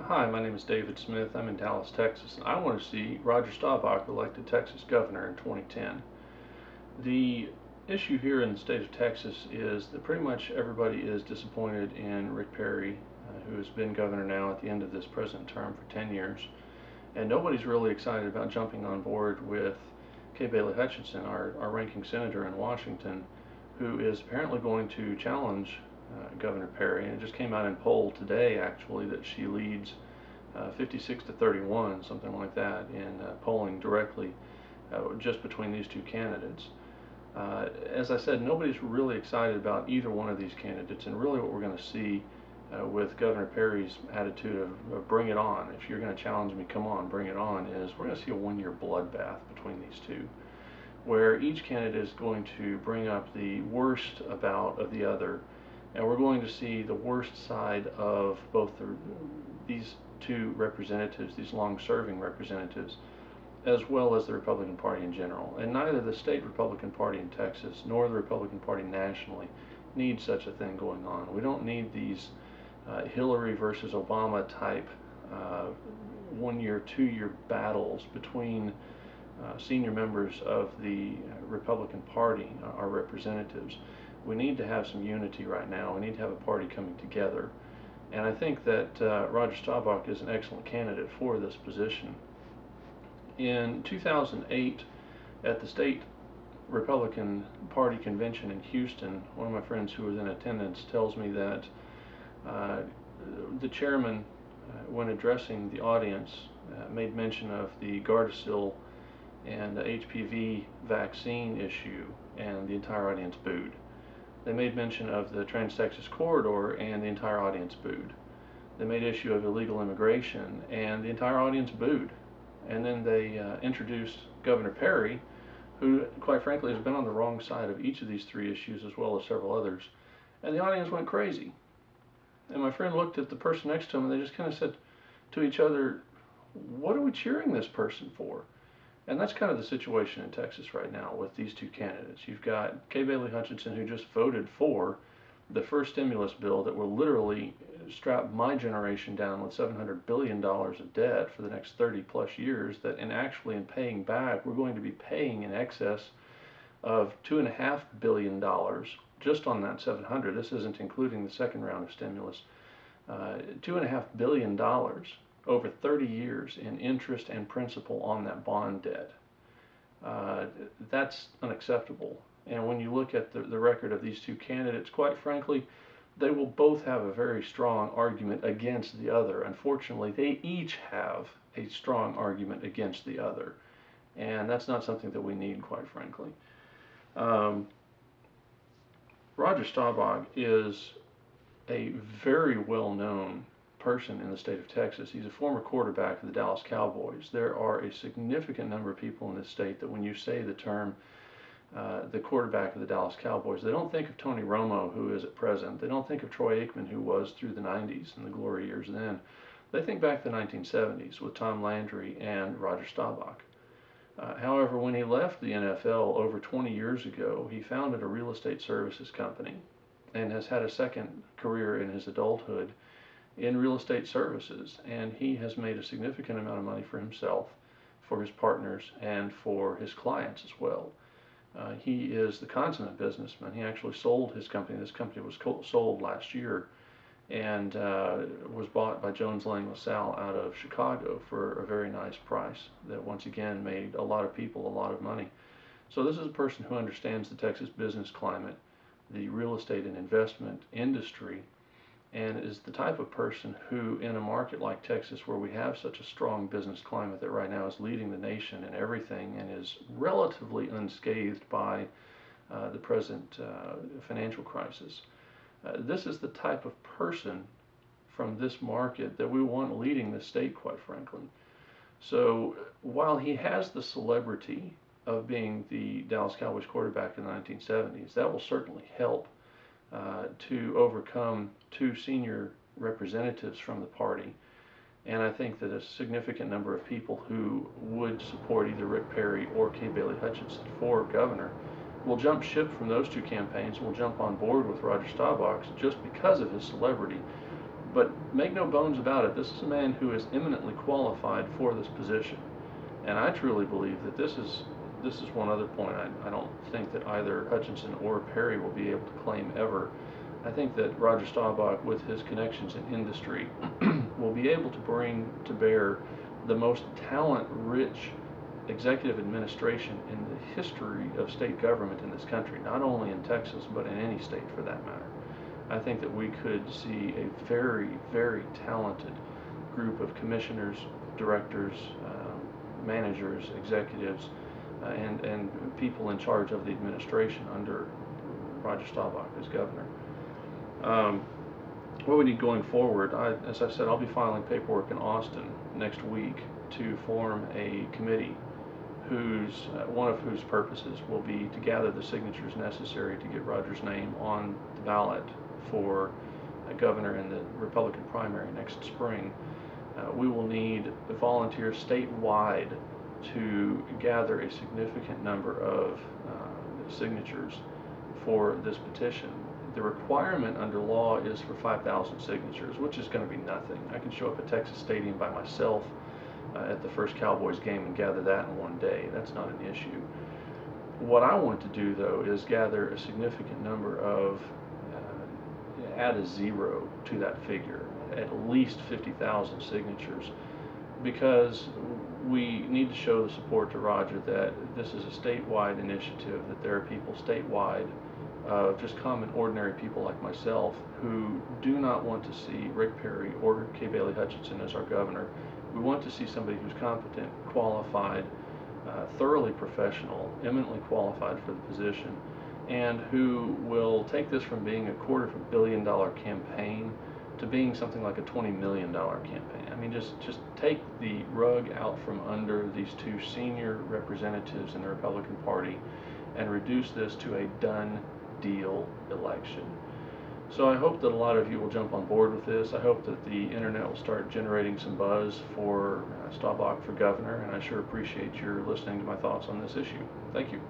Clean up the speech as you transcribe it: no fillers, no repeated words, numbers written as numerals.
Hi, my name is David Smith. I'm in Dallas, Texas, and I want to see Roger Staubach elected Texas governor in 2010. The issue here in the state of Texas is that pretty much everybody is disappointed in Rick Perry, who has been governor now at the end of this present term for 10 years, and nobody's really excited about jumping on board with K. Bailey Hutchinson, our ranking senator in Washington, who is apparently going to challenge Governor Perry. And it just came out in poll today, actually, that she leads 56 to 31, something like that, in polling directly just between these two candidates. As I said, nobody's really excited about either one of these candidates, and really what we're going to see with Governor Perry's attitude of bring it on, if you're going to challenge me, come on, bring it on, is we're going to see a one-year bloodbath between these two, where each candidate is going to bring up the worst of the other, and we're going to see the worst side of both these two representatives, these long-serving representatives, as well as the Republican Party in general. And neither the state Republican Party in Texas nor the Republican Party nationally need such a thing going on. We don't need these Hillary versus Obama type 1 year, 2 year battles between senior members of the Republican Party, our representatives. We need to have some unity right now. We need to have a party coming together. And I think that Roger Staubach is an excellent candidate for this position. In 2008, at the state Republican Party convention in Houston, one of my friends who was in attendance tells me that the chairman, when addressing the audience, made mention of the Gardasil and the HPV vaccine issue, and the entire audience booed. They made mention of the Trans-Texas Corridor, and the entire audience booed. They made issue of illegal immigration, and the entire audience booed. And then they introduced Governor Perry, who, quite frankly, has been on the wrong side of each of these three issues, as well as several others. And the audience went crazy. And my friend looked at the person next to him, and they just kind of said to each other, what are we cheering this person for? And that's kind of the situation in Texas right now with these two candidates. You've got K. Bailey Hutchinson, who just voted for the first stimulus bill that will literally strap my generation down with $700 billion of debt for the next 30 plus years, that actually in paying back, we're going to be paying in excess of $2.5 billion just on that 700. This isn't including the second round of stimulus. $2.5 billion over 30 years in interest and principal on that bond debt. That's unacceptable. And when you look at the record of these two candidates, quite frankly, they will both have a very strong argument against the other. Unfortunately, they each have a strong argument against the other. And that's not something that we need, quite frankly. Roger Staubach is a very well-known person in the state of Texas. He's a former quarterback of the Dallas Cowboys. There are a significant number of people in this state that when you say the term the quarterback of the Dallas Cowboys, they don't think of Tony Romo, who is at present. They don't think of Troy Aikman, who was through the 90s and the glory years then. They think back to the 1970s with Tom Landry and Roger Staubach. However, when he left the NFL over 20 years ago, he founded a real estate services company and has had a second career in his adulthood in real estate services, and he has made a significant amount of money for himself, for his partners, and for his clients as well. He is the consummate businessman. He actually sold his company. This company was sold last year and was bought by Jones Lang LaSalle out of Chicago for a very nice price that once again made a lot of people a lot of money. So this is a person who understands the Texas business climate, the real estate and investment industry, and is the type of person who, in a market like Texas, where we have such a strong business climate that right now is leading the nation in everything and is relatively unscathed by the present financial crisis. This is the type of person from this market that we want leading the state, quite frankly. So while he has the celebrity of being the Dallas Cowboys quarterback in the 1970s, that will certainly help to overcome two senior representatives from the party. And I think that a significant number of people who would support either Rick Perry or K. Bailey Hutchinson for governor will jump ship from those two campaigns and will jump on board with Roger Staubach just because of his celebrity. But make no bones about it, this is a man who is eminently qualified for this position. And I truly believe that this is one other point. I don't think that either Hutchinson or Perry will be able to claim ever. I think that Roger Staubach, with his connections in industry, will be able to bring to bear the most talent-rich executive administration in the history of state government in this country, not only in Texas, but in any state for that matter. I think that we could see a very, very talented group of commissioners, directors, managers, executives, and people in charge of the administration under Roger Staubach as governor. What we need going forward, as I said, I'll be filing paperwork in Austin next week to form a committee one of whose purposes will be to gather the signatures necessary to get Roger's name on the ballot for a governor in the Republican primary next spring. We will need volunteers statewide to gather a significant number of signatures for this petition. The requirement under law is for 5,000 signatures, which is going to be nothing. I can show up at Texas Stadium by myself at the first Cowboys game and gather that in one day. That's not an issue. What I want to do, though, is gather a significant number of, add a zero to that figure, at least 50,000 signatures, because we need to show the support to Roger that this is a statewide initiative, that there are people statewide, just common, ordinary people like myself, who do not want to see Rick Perry or Kay Bailey Hutchinson as our governor. We want to see somebody who's competent, qualified, thoroughly professional, eminently qualified for the position, and who will take this from being a $250 million campaign to being something like a $20 million campaign. I mean, just take the rug out from under these two senior representatives in the Republican Party and reduce this to a done deal election. So I hope that a lot of you will jump on board with this. I hope that the internet will start generating some buzz for Staubach for governor, and I sure appreciate your listening to my thoughts on this issue. Thank you.